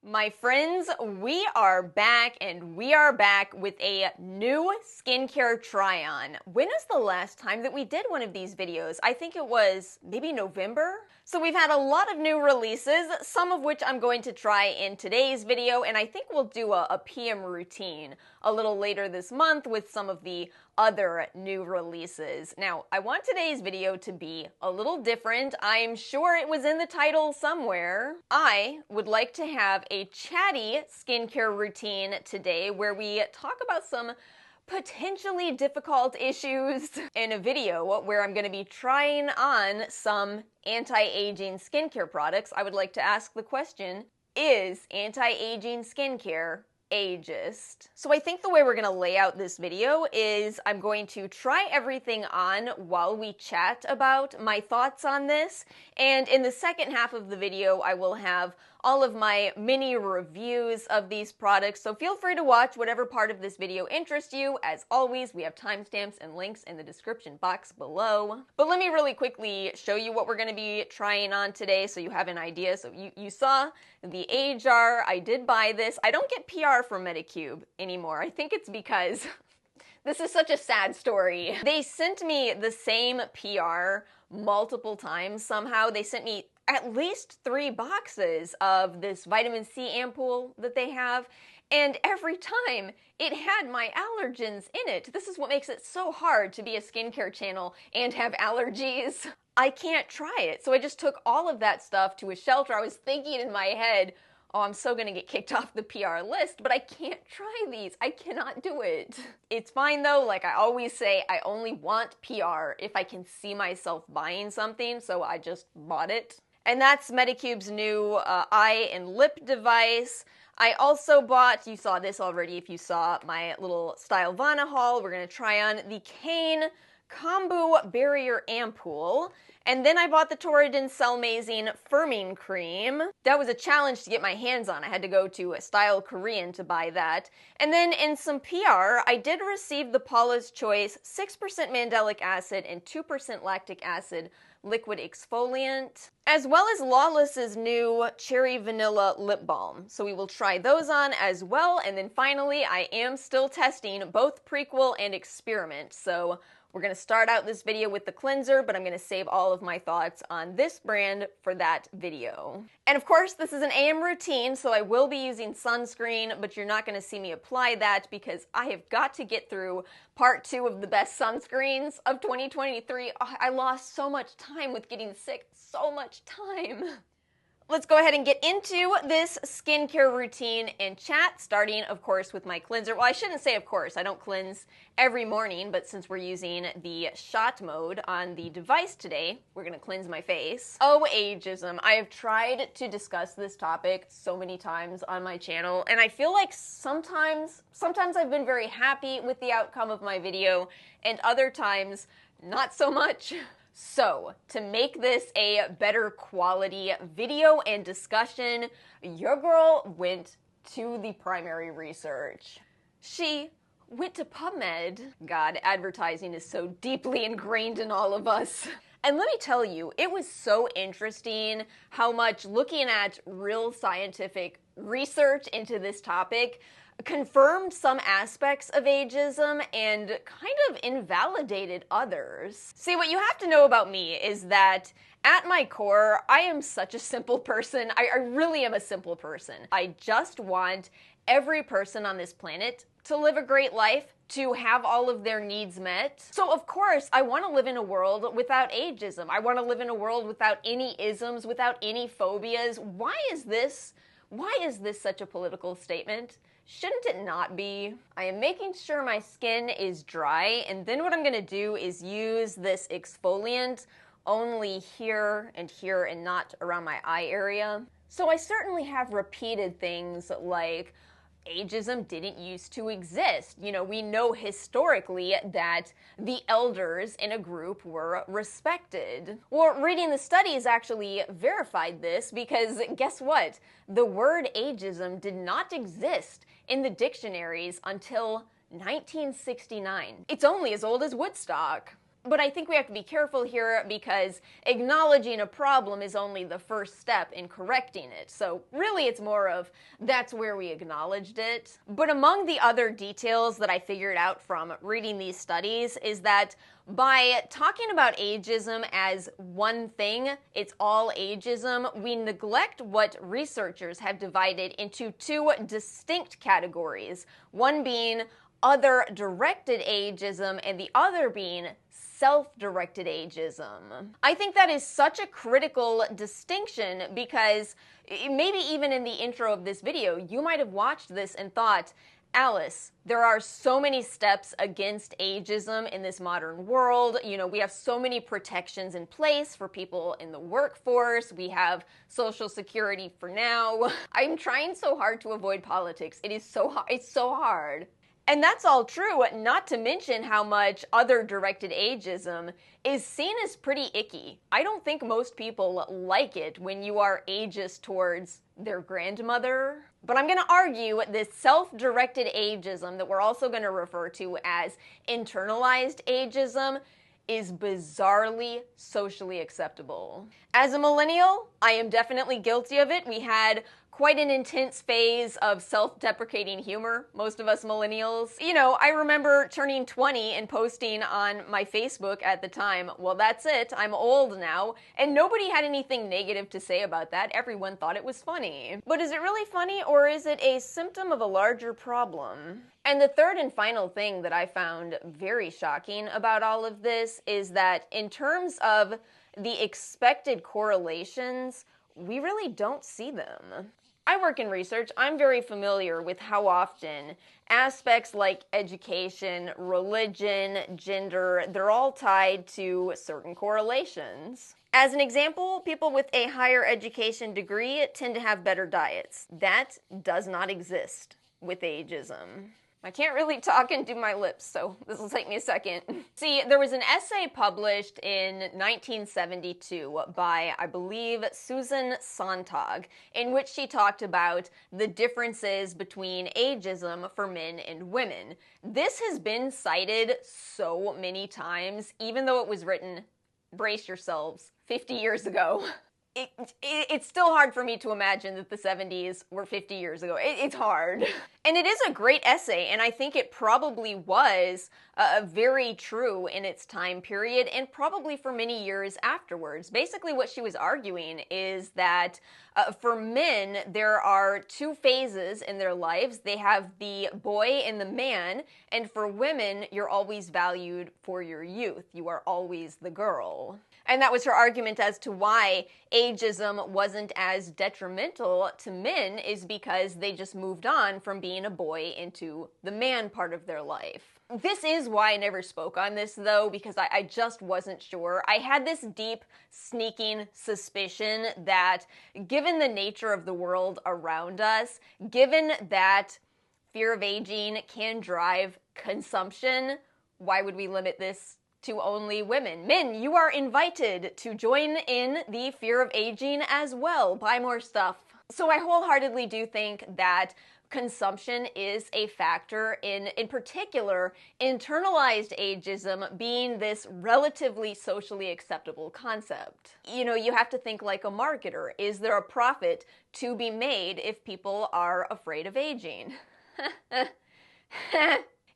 My friends, we are back, and we are back with a new skincare try-on. When is the last time that we did one of these videos? I think it was maybe November? So we've had a lot of new releases, some of which I'm going to try in today's video, and I think we'll do a PM routine a little later this month with some of the other new releases. Now, I want today's video to be a little different. I'm sure it was in the title somewhere. I would like to have a chatty skincare routine today where we talk about some potentially difficult issues in a video where I'm going to be trying on some anti-aging skincare products. I would like to ask the question, is anti-aging skincare ageist? So I think the way we're going to lay out this video is I'm going to try everything on while we chat about my thoughts on this, and in the second half of the video I will have all of my mini reviews of these products, so feel free to watch whatever part of this video interests you. As always, we have timestamps and links in the description box below. But let me really quickly show you what we're going to be trying on today so you have an idea. So you saw the age jar. I did buy this. I don't get PR from Medicube anymore. I think it's because this is such a sad story. They sent me the same PR multiple times somehow. They sent me at least 3 boxes of this vitamin C ampoule that they have, and every time it had my allergens in it. This is what makes it so hard to be a skincare channel and have allergies. I can't try it, so I just took all of that stuff to a shelter. I was thinking in my head, oh, I'm so gonna get kicked off the PR list, but I can't try these. I cannot do it. It's fine though, like I always say, I only want PR if I can see myself buying something, so I just bought it. And that's Medicube's new eye and lip device. I also bought, you saw this already if you saw my little Stylevana haul, we're gonna try on the Kaine Kombu Barrier Ampoule. And then I bought the Torriden Cellmazing Firming Cream. That was a challenge to get my hands on. I had to go to a Style Korean to buy that. And then in some PR, I did receive the Paula's Choice 6% mandelic acid and 2% lactic acid liquid exfoliant, as well as Lawless's new cherry vanilla lip balm. So we will try those on as well. And then finally, I am still testing both Prequel and Experiment. So we're going to start out this video with the cleanser, but I'm going to save all of my thoughts on this brand for that video. And of course, this is an AM routine, so I will be using sunscreen, but you're not going to see me apply that because I have got to get through part 2 of the best sunscreens of 2023. Oh, I lost so much time with getting sick, so much time. Let's go ahead and get into this skincare routine and chat, starting, of course, with my cleanser. Well, I shouldn't say of course. I don't cleanse every morning, but since we're using the shot mode on the device today, we're going to cleanse my face. Oh, ageism. I have tried to discuss this topic so many times on my channel, and I feel like sometimes I've been very happy with the outcome of my video, and other times, not so much. So, to make this a better quality video and discussion, your girl went to the primary research. She went to PubMed. God, advertising is so deeply ingrained in all of us. And let me tell you, it was so interesting how much looking at real scientific research into this topic confirmed some aspects of ageism and kind of invalidated others. See, what you have to know about me is that at my core, I am such a simple person. I really am a simple person. I just want every person on this planet to live a great life, to have all of their needs met. So of course, I want to live in a world without ageism. I want to live in a world without any isms, without any phobias. Why is this such a political statement? Shouldn't it not be? I am making sure my skin is dry, and then what I'm gonna do is use this exfoliant only here and not around my eye area. So I certainly have repeated things like ageism didn't used to exist. You know, we know historically that the elders in a group were respected. Well, reading the studies actually verified this because guess what? The word ageism did not exist in the dictionaries until 1969. It's only as old as Woodstock. But I think we have to be careful here because acknowledging a problem is only the first step in correcting it. So really it's more of that's where we acknowledged it. But among the other details that I figured out from reading these studies is that by talking about ageism as one thing, it's all ageism, we neglect what researchers have divided into two distinct categories, one being other directed ageism and the other being self-directed ageism. I think that is such a critical distinction because maybe even in the intro of this video, you might have watched this and thought, Alice, there are so many steps against ageism in this modern world. You know, we have so many protections in place for people in the workforce. We have Social Security for now. I'm trying so hard to avoid politics. It's so hard. And that's all true, not to mention how much other directed ageism is seen as pretty icky. I don't think most people like it when you are ageist towards their grandmother. But I'm going to argue this self-directed ageism that we're also going to refer to as internalized ageism is bizarrely socially acceptable. As a millennial, I am definitely guilty of it. We had quite an intense phase of self-deprecating humor, most of us millennials. You know, I remember turning 20 and posting on my Facebook at the time, well, that's it, I'm old now, and nobody had anything negative to say about that. Everyone thought it was funny. But is it really funny, or is it a symptom of a larger problem? And the third and final thing that I found very shocking about all of this is that in terms of the expected correlations, we really don't see them. I work in research. I'm very familiar with how often aspects like education, religion, gender, they're all tied to certain correlations. As an example, people with a higher education degree tend to have better diets. That does not exist with ageism. I can't really talk and do my lips, so this will take me a second. See, there was an essay published in 1972 by, I believe, Susan Sontag, in which she talked about the differences between ageism for men and women. This has been cited so many times, even though it was written, brace yourselves, 50 years ago. It's still hard for me to imagine that the 70s were 50 years ago. It's hard. And it is a great essay, and I think it probably was very true in its time period and probably for many years afterwards. Basically what she was arguing is that for men, there are two phases in their lives. They have the boy and the man, and for women, you're always valued for your youth. You are always the girl. And that was her argument as to why ageism wasn't as detrimental to men, is because they just moved on from being a boy into the man part of their life. This is why I never spoke on this, though, because I just wasn't sure. I had this deep, sneaking suspicion that, given the nature of the world around us, given that fear of aging can drive consumption, why would we limit this to only women? Men, you are invited to join in the fear of aging as well. Buy more stuff. So I wholeheartedly do think that consumption is a factor in particular, internalized ageism being this relatively socially acceptable concept. You know, you have to think like a marketer. Is there a profit to be made if people are afraid of aging?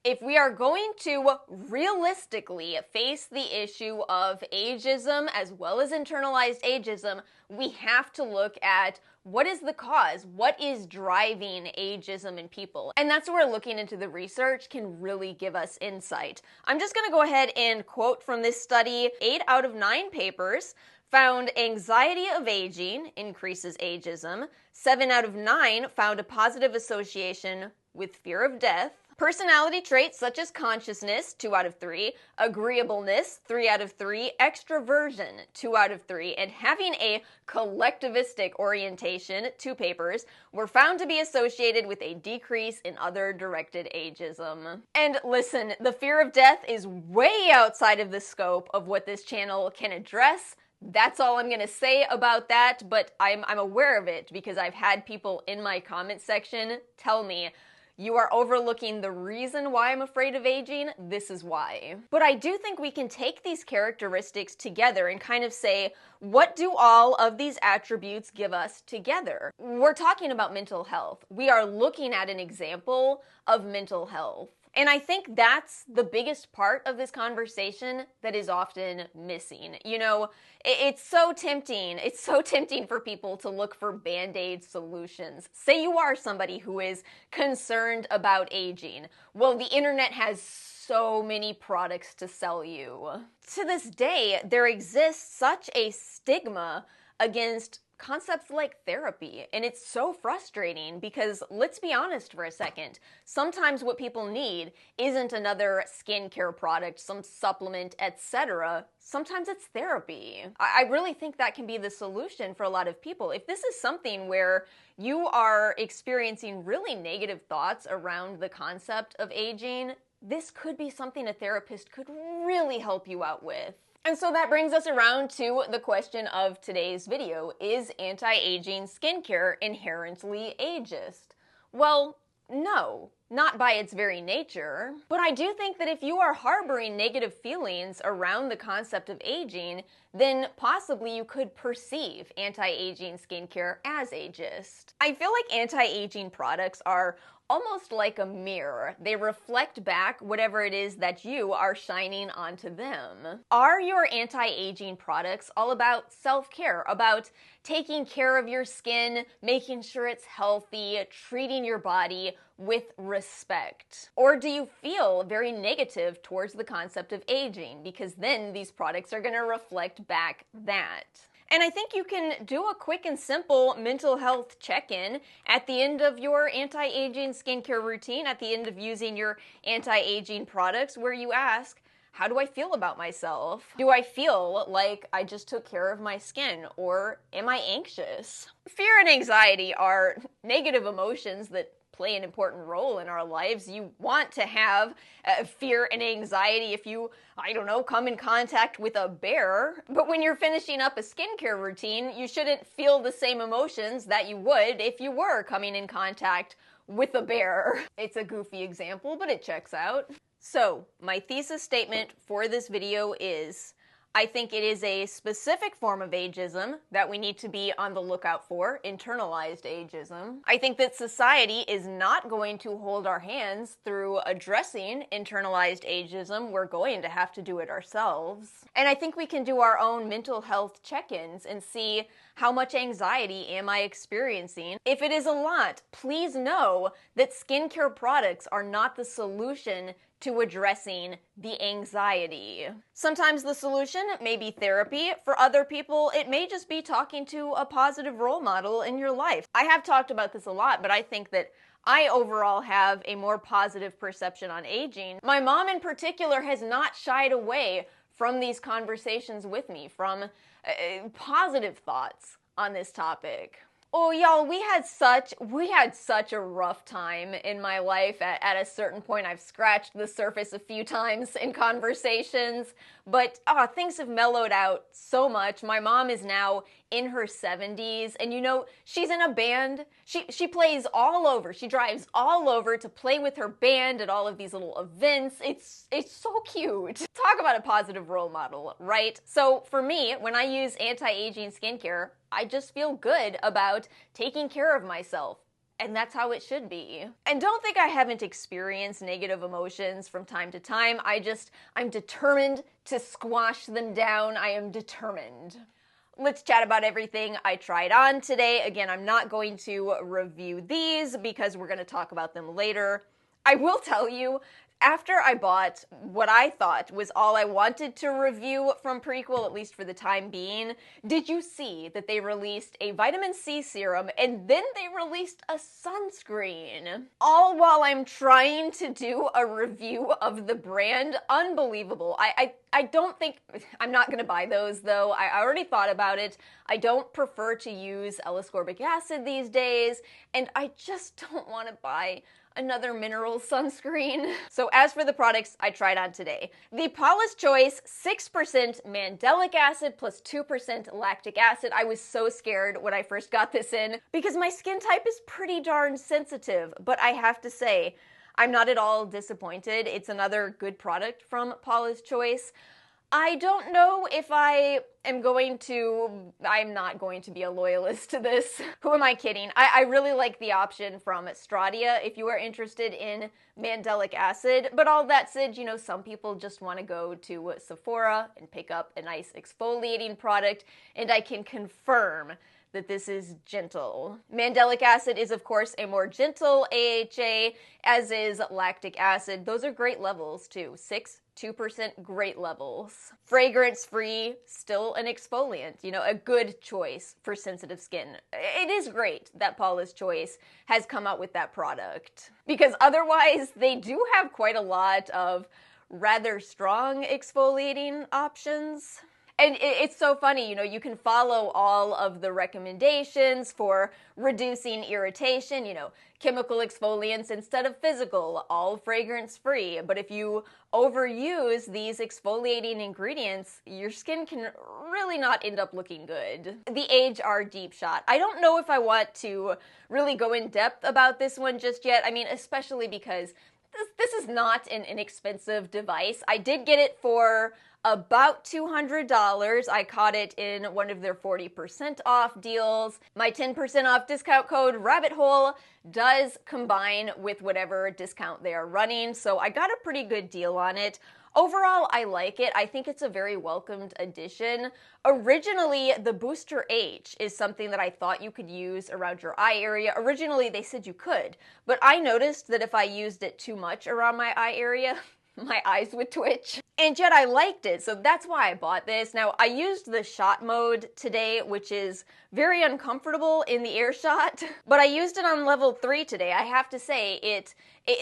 If we are going to realistically face the issue of ageism as well as internalized ageism, we have to look at what is the cause? What is driving ageism in people? And that's where looking into the research can really give us insight. I'm just going to go ahead and quote from this study. 8 out of 9 papers found anxiety of aging increases ageism. 7 out of 9 found a positive association with fear of death. Personality traits such as consciousness, 2 out of 3, agreeableness, 3 out of 3, extroversion, 2 out of 3, and having a collectivistic orientation, 2 papers, were found to be associated with a decrease in other directed ageism. And listen, the fear of death is way outside of the scope of what this channel can address. That's all I'm gonna say about that, but I'm aware of it because I've had people in my comment section tell me, you are overlooking the reason why I'm afraid of aging. This is why. But I do think we can take these characteristics together and kind of say, what do all of these attributes give us together? We're talking about mental health. We are looking at an example of mental health. And I think that's the biggest part of this conversation that is often missing. You know, it's so tempting. It's so tempting for people to look for Band-Aid solutions. Say you are somebody who is concerned about aging. Well, the internet has so many products to sell you. To this day, there exists such a stigma against concepts like therapy, and it's so frustrating because, let's be honest for a second, sometimes what people need isn't another skincare product, some supplement, etc. Sometimes it's therapy. I really think that can be the solution for a lot of people. If this is something where you are experiencing really negative thoughts around the concept of aging, this could be something a therapist could really help you out with. And so that brings us around to the question of today's video. Is anti-aging skincare inherently ageist? Well, no, not by its very nature. But I do think that if you are harboring negative feelings around the concept of aging, then possibly you could perceive anti-aging skincare as ageist. I feel like anti-aging products are almost like a mirror. They reflect back whatever it is that you are shining onto them. Are your anti-aging products all about self-care, about taking care of your skin, making sure it's healthy, treating your body with respect? Or do you feel very negative towards the concept of aging? Because then these products are going to reflect back that. And I think you can do a quick and simple mental health check-in at the end of your anti-aging skincare routine, at the end of using your anti-aging products, where you ask, how do I feel about myself? Do I feel like I just took care of my skin, or am I anxious? Fear and anxiety are negative emotions that play an important role in our lives. You want to have fear and anxiety if you, I don't know, come in contact with a bear. But when you're finishing up a skincare routine, you shouldn't feel the same emotions that you would if you were coming in contact with a bear. It's a goofy example, but it checks out. So, my thesis statement for this video is, I think it is a specific form of ageism that we need to be on the lookout for, internalized ageism. I think that society is not going to hold our hands through addressing internalized ageism. We're going to have to do it ourselves. And I think we can do our own mental health check-ins and see how much anxiety am I experiencing. If it is a lot, please know that skincare products are not the solution to addressing the anxiety. Sometimes the solution may be therapy. For other people, it may just be talking to a positive role model in your life. I have talked about this a lot, but I think that I overall have a more positive perception on aging. My mom in particular has not shied away from these conversations with me, from positive thoughts on this topic. Oh, y'all, we had such a rough time in my life. At a certain point, I've scratched the surface a few times in conversations, but things have mellowed out so much. My mom is now in her 70s, and you know, she's in a band. She plays all over. She drives all over to play with her band at all of these little events. It's so cute. Talk about a positive role model, right? So for me, when I use anti-aging skincare, I just feel good about taking care of myself. And that's how it should be. And don't think I haven't experienced negative emotions from time to time. I'm determined to squash them down. I am determined. Let's chat about everything I tried on today. Again, I'm not going to review these because we're going to talk about them later. I will tell you, after I bought what I thought was all I wanted to review from Prequel, at least for the time being, did you see that they released a vitamin C serum and then they released a sunscreen? All while I'm trying to do a review of the brand. Unbelievable. I don't think, I'm not going to buy those though. I already thought about it. I don't prefer to use L-ascorbic acid these days, and I just don't want to buy another mineral sunscreen. So as for the products I tried on today, the Paula's Choice 6% mandelic acid plus 2% lactic acid. I was so scared when I first got this in because my skin type is pretty darn sensitive, but I have to say, I'm not at all disappointed. It's another good product from Paula's Choice. I don't know if I'm not going to be a loyalist to this. Who am I kidding? I really like the option from Stratia if you are interested in mandelic acid. But all that said, you know, some people just want to go to Sephora and pick up a nice exfoliating product, and I can confirm that this is gentle. Mandelic acid is, of course, a more gentle AHA, as is lactic acid. Those are great levels, too. 2%, great levels. Fragrance-free, still an exfoliant. You know, a good choice for sensitive skin. It is great that Paula's Choice has come out with that product, because otherwise they do have quite a lot of rather strong exfoliating options. And it's so funny, you know, you can follow all of the recommendations for reducing irritation, you know, chemical exfoliants instead of physical, all fragrance-free. But if you overuse these exfoliating ingredients, your skin can really not end up looking good. The Age R Deep Shot. I don't know if I want to really go in depth about this one just yet. I mean, especially because this is not an inexpensive device. I did get it for about $200. I caught it in one of their 40% off deals. My 10% off discount code RABBITHOLE does combine with whatever discount they are running, so I got a pretty good deal on it. Overall, I like it. I think it's a very welcomed addition. Originally, the Booster H is something that I thought you could use around your eye area. Originally, they said you could, but I noticed that if I used it too much around my eye area, my eyes would twitch. And yet I liked it, so that's why I bought this. Now, I used the shot mode today, which is very uncomfortable in the air shot, but I used it on level 3 today. I have to say,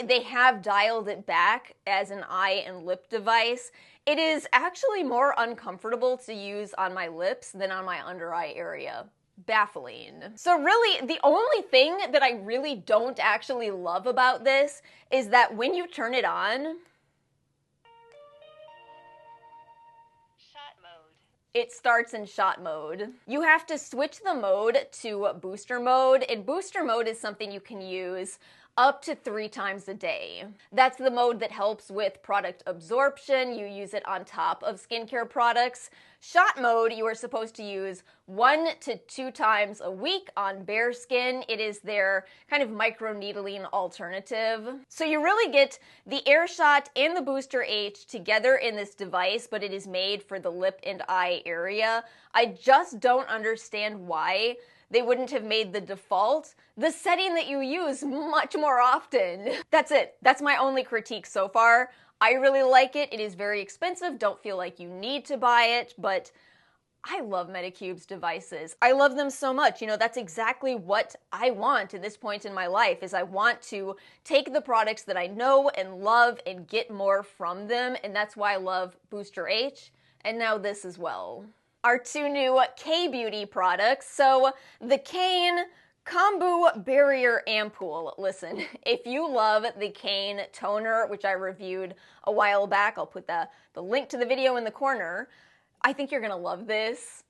they have dialed it back as an eye and lip device. It is actually more uncomfortable to use on my lips than on my under eye area. Baffling. So really, the only thing that I really don't actually love about this is that when you turn it on, it starts in shot mode. You have to switch the mode to booster mode, and booster mode is something you can use up to 3 times a day. That's the mode that helps with product absorption. You use it on top of skincare products. Shot mode, you are supposed to use 1 to 2 times a week on bare skin. It is their kind of microneedling alternative. So you really get the air shot and the Booster H together in this device, but it is made for the lip and eye area. I just don't understand why they wouldn't have made the default the setting that you use much more often. That's it. That's my only critique so far. I really like it. It is very expensive. Don't feel like you need to buy it, but I love Medicube's devices. I love them so much. You know, that's exactly what I want at this point in my life, is I want to take the products that I know and love and get more from them, and that's why I love Booster H, and now this as well. Our 2 new K-Beauty products. So the Kaine Kombu Barrier Ampoule. Listen, if you love the Kaine toner, which I reviewed a while back, I'll put the link to the video in the corner, I think you're gonna love this.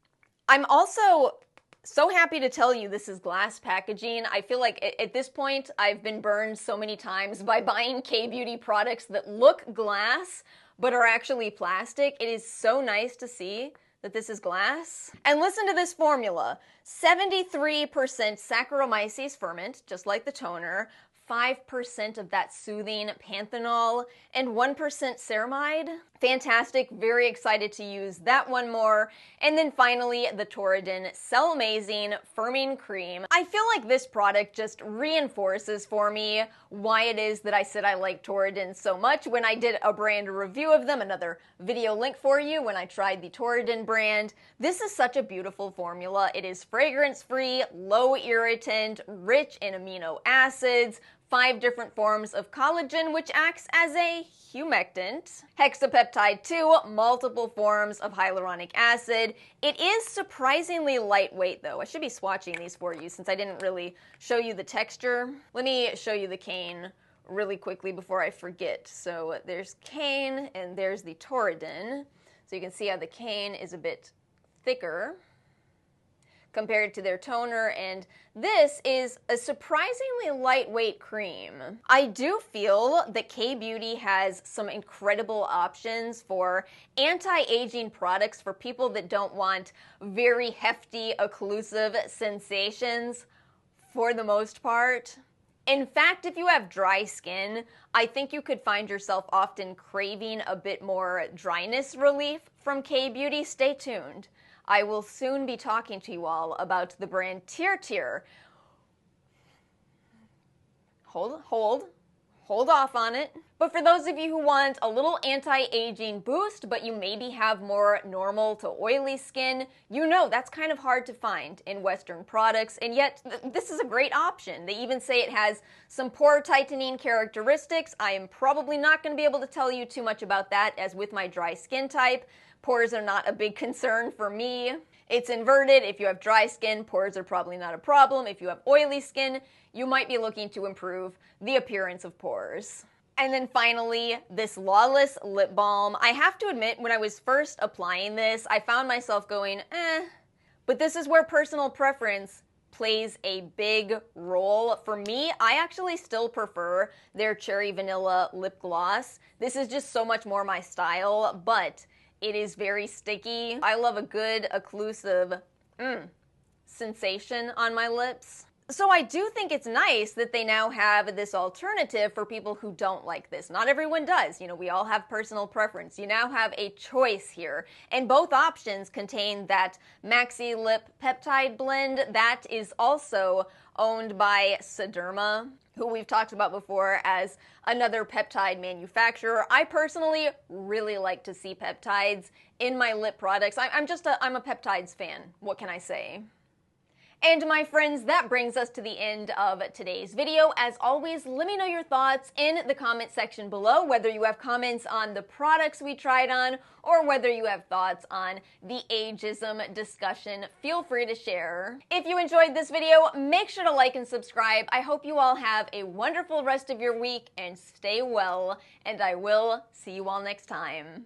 I'm also so happy to tell you this is glass packaging. I feel like at this point, I've been burned so many times by buying K-Beauty products that look glass, but are actually plastic. It is so nice to see that this is glass. And listen to this formula. 73% Saccharomyces ferment, just like the toner, 5% of that soothing panthenol, and 1% ceramide. Fantastic, very excited to use that one more. And then finally, the Torriden Cellmazing Firming Cream. I feel like this product just reinforces for me why it is that I said I like Torriden so much when I did a brand review of them, another video link for you when I tried the Torriden brand. This is such a beautiful formula. It is fragrance-free, low irritant, rich in amino acids, 5 different forms of collagen, which acts as a humectant, hexapeptide 2, multiple forms of hyaluronic acid. It is surprisingly lightweight, though. I should be swatching these for you since I didn't really show you the texture. Let me show you the Kaine really quickly before I forget. So there's Kaine and there's the Torriden. So you can see how the Kaine is a bit thicker compared to their toner, and this is a surprisingly lightweight cream. I do feel that K-Beauty has some incredible options for anti-aging products for people that don't want very hefty, occlusive sensations for the most part. In fact, if you have dry skin, I think you could find yourself often craving a bit more dryness relief from K-Beauty. Stay tuned. I will soon be talking to you all about the brand Tir. Hold off on it. But for those of you who want a little anti-aging boost, but you maybe have more normal to oily skin, you know that's kind of hard to find in Western products, and yet this is a great option. They even say it has some pore tightening characteristics. I am probably not going to be able to tell you too much about that, as with my dry skin type, pores are not a big concern for me. It's inverted. If you have dry skin, pores are probably not a problem. If you have oily skin, you might be looking to improve the appearance of pores. And then finally, this Lawless lip balm. I have to admit, when I was first applying this, I found myself going, but this is where personal preference plays a big role. For me, I actually still prefer their Cherry Vanilla lip gloss. This is just so much more my style, but it is very sticky. I love a good occlusive sensation on my lips. So I do think it's nice that they now have this alternative for people who don't like this. Not everyone does. You know, we all have personal preference. You now have a choice here. And both options contain that Maxi Lip Peptide Blend that is also owned by Sederma, who we've talked about before as another peptide manufacturer. I personally really like to see peptides in my lip products. I'm a peptides fan. What can I say? And my friends, that brings us to the end of today's video. As always, let me know your thoughts in the comment section below, whether you have comments on the products we tried on or whether you have thoughts on the ageism discussion. Feel free to share. If you enjoyed this video, make sure to like and subscribe. I hope you all have a wonderful rest of your week and stay well, and I will see you all next time.